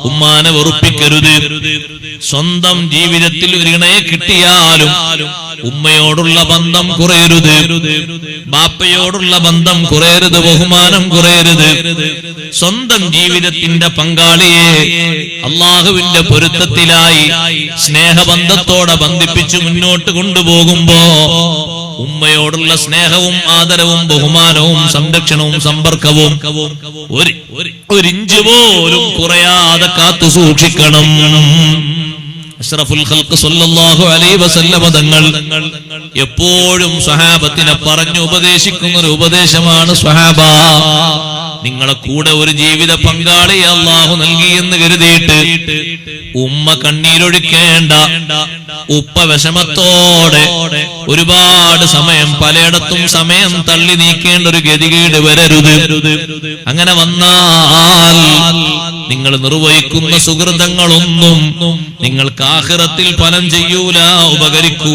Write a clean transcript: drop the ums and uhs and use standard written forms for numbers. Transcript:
ഉമ്മാനെ വെറുപ്പിക്കരുത്. സ്വന്തം ജീവിതത്തിൽ ഒരു ഇണയെ കിട്ടിയാലും ഉമ്മയോടുള്ള ബന്ധം കുറയരുത്, ബാപ്പയോടുള്ള ബന്ധം കുറയരുത്, ബഹുമാനം കുറയരുത്. സ്വന്തം ജീവിതത്തിന്റെ പങ്കാളിയെ അള്ളാഹുവിന്റെ പൊരുത്തത്തിലായി സ്നേഹബന്ധത്തോടെ ബന്ധിപ്പിച്ചു മുന്നോട്ട് കൊണ്ടുപോകുമ്പോ ഉമ്മയോടുള്ള സ്നേഹവും ആദരവും ബഹുമാനവും സംരക്ഷണവും സമ്പർക്കവും ഒരിഞ്ച് പോലും കുറയാതെ കാത്തു സൂക്ഷിക്കണം. അഷ്റഫുൽ ഖൽഖ് സല്ലല്ലാഹു അലൈഹി വസല്ലം തങ്ങൾ എപ്പോഴും സ്വഹാബത്തിനെ പറഞ്ഞു ഉപദേശിക്കുന്ന ഒരു ഉപദേശമാണ്, സ്വഹാബ, നിങ്ങളെ കൂടെ ഒരു ജീവിത പങ്കാളിയെ അല്ലാഹു നൽകി എന്ന് കരുതിയിട്ട് ഉമ്മ കണ്ണീരൊഴുക്കേണ്ട, ഉപ്പ വിഷമത്തോടെ ഒരുപാട് സമയം പലയിടത്തും സമയം തള്ളി നീക്കേണ്ട ഒരു ഗതികേട് വരരുത്. അങ്ങനെ വന്നാൽ നിങ്ങൾ നിർവഹിക്കുന്ന സുഹൃതങ്ങളൊന്നും നിങ്ങൾക്ക് ആഖിറത്തിൽ ഫലം ചെയ്യൂല, ഉപകരിക്കൂല.